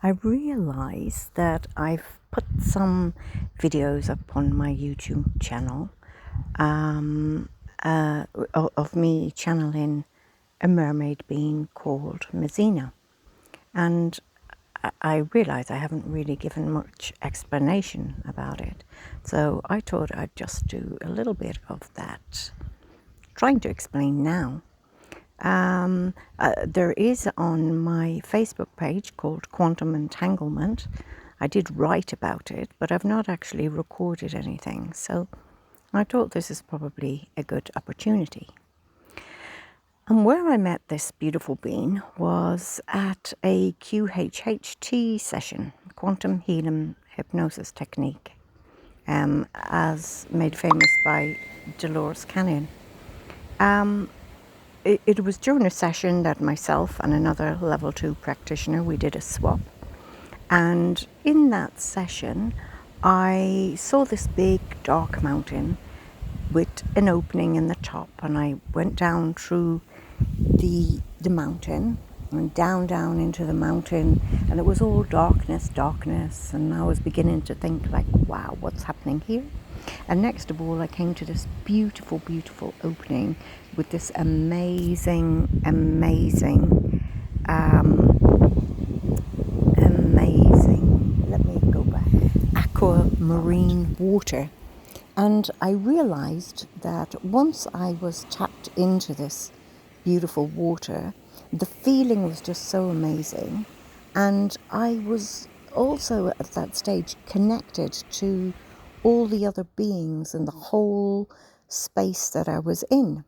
I realize that I've put some videos up on my YouTube channel um, of me channeling a mermaid being called Mazena. And I realize I haven't really given much explanation about it. So I thought I'd just do a little bit of that, trying to explain now. There is on my Facebook page called Quantum Entanglement. I did write about it, but I've not actually recorded anything. So I thought this is probably a good opportunity. And where I met this beautiful being was at a QHHT session, Quantum Healing Hypnosis Technique, as made famous by Dolores Canyon. It was during a session that myself and another level 2 practitioner, we did a swap. And in that session, I saw this big dark mountain with an opening in the top, and I went down through the mountain and down into the mountain, and it was all darkness, and I was beginning to think like, wow, what's happening here? And next of all, I came to this beautiful opening with this amazing let me go back, aquamarine water. And I realized that once I was tapped into this beautiful water, the feeling was just so amazing. And I was also at that stage connected to all the other beings and the whole space that I was in.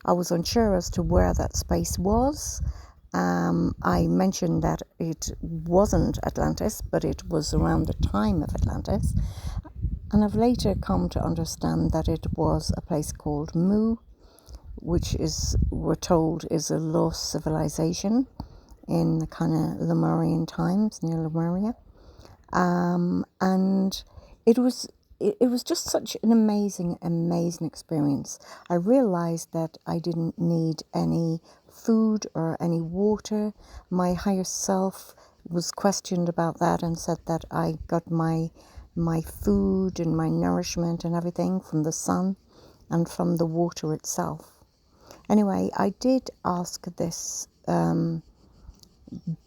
I was unsure as to where that space was. I mentioned that it wasn't Atlantis, but it was around the time of Atlantis. And I've later come to understand that it was a place called Mu, which is, we're told, is a lost civilization in the kind of Lemurian times, near Lemuria. And it was just such an amazing experience. I realized that I didn't need any food or any water. My higher self was questioned about that and said that I got my food and my nourishment and everything from the sun and from the water itself. Anyway, I did ask this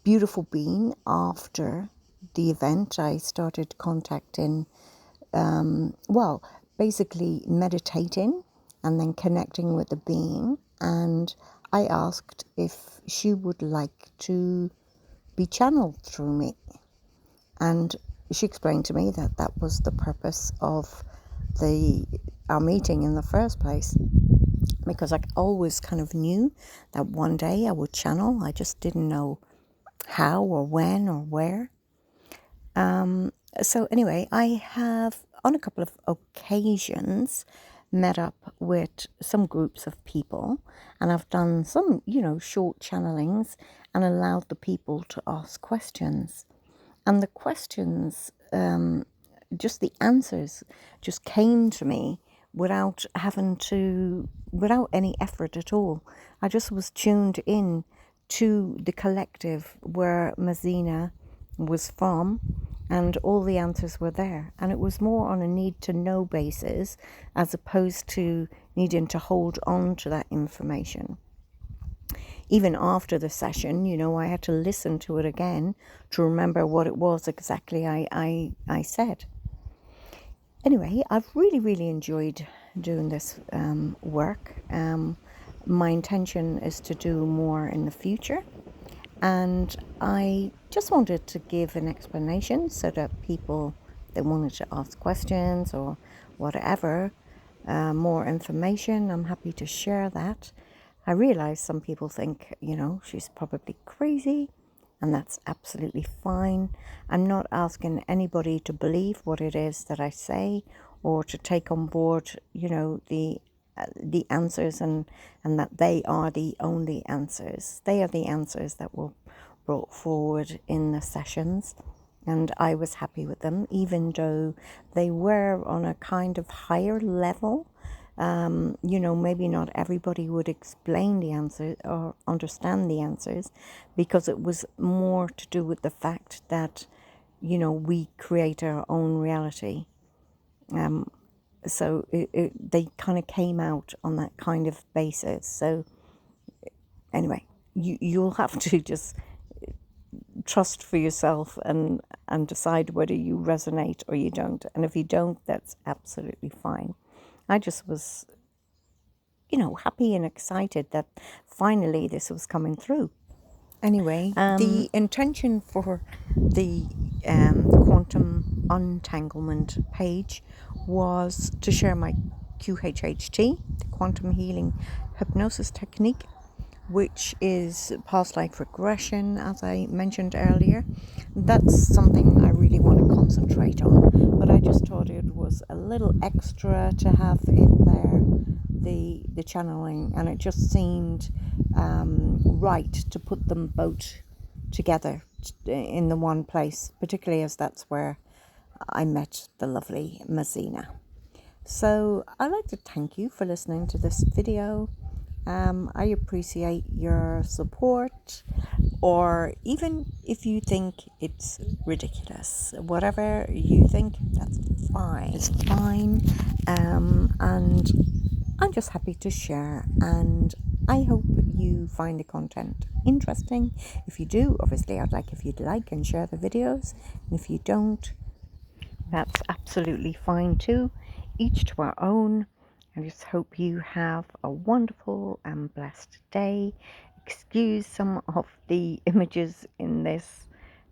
beautiful being after the event. I started contacting, basically meditating and then connecting with the being. And I asked if she would like to be channeled through me. And she explained to me that that was the purpose of our meeting in the first place, because I always kind of knew that one day I would channel. I just didn't know how or when or where. So anyway, I have on a couple of occasions met up with some groups of people, and I've done some, short channelings and allowed the people to ask questions. And the questions, just the answers just came to me without any effort at all. I just was tuned in to the collective where Mazena was from, and all the answers were there. And it was more on a need to know basis as opposed to needing to hold on to that information. Even after the session, I had to listen to it again to remember what it was exactly I said. Anyway, I've really enjoyed doing this work. My intention is to do more in the future. And I just wanted to give an explanation so that people that wanted to ask questions or whatever, more information, I'm happy to share that. I realize some people think, she's probably crazy, and that's absolutely fine. I'm not asking anybody to believe what it is that I say or to take on board, the answers and that they are the only answers. They are the answers that were brought forward in the sessions, and I was happy with them, even though they were on a kind of higher level You know, maybe not everybody would explain the answer or understand the answers, because it was more to do with the fact that, you know, we create our own reality. So they kind of came out on that kind of basis. So anyway, you'll have to just trust for yourself and decide whether you resonate or you don't. And if you don't, that's absolutely fine. I just was, you know, happy and excited that finally this was coming through. Anyway, the intention for the quantum untanglement page was to share my QHHT, the quantum healing hypnosis technique, which is past life regression, as I mentioned earlier. That's something I really want to concentrate on, but I just thought it was a little extra to have in there, the channeling, and it just seemed right to put them both together in the one place, particularly as that's where I met the lovely Mazena. So I'd like to thank you for listening to this video. I appreciate your support, or even if you think it's ridiculous, whatever you think, that's fine. It's fine. And I'm just happy to share, and I hope you find the content interesting. If you do, obviously I'd like if you'd like and share the videos, and if you don't, that's absolutely fine too. Each to our own. I just hope you have a wonderful and blessed day. Excuse some of the images in this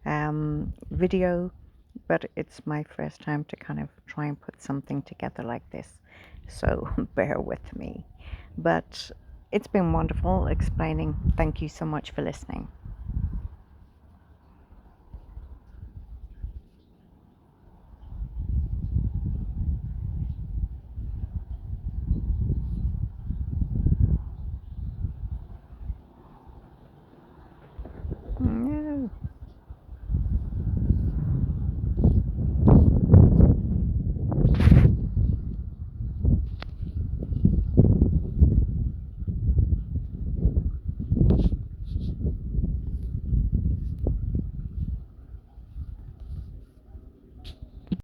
video, but it's my first time to kind of try and put something together like this, so bear with me. But it's been wonderful explaining. Thank you so much for listening.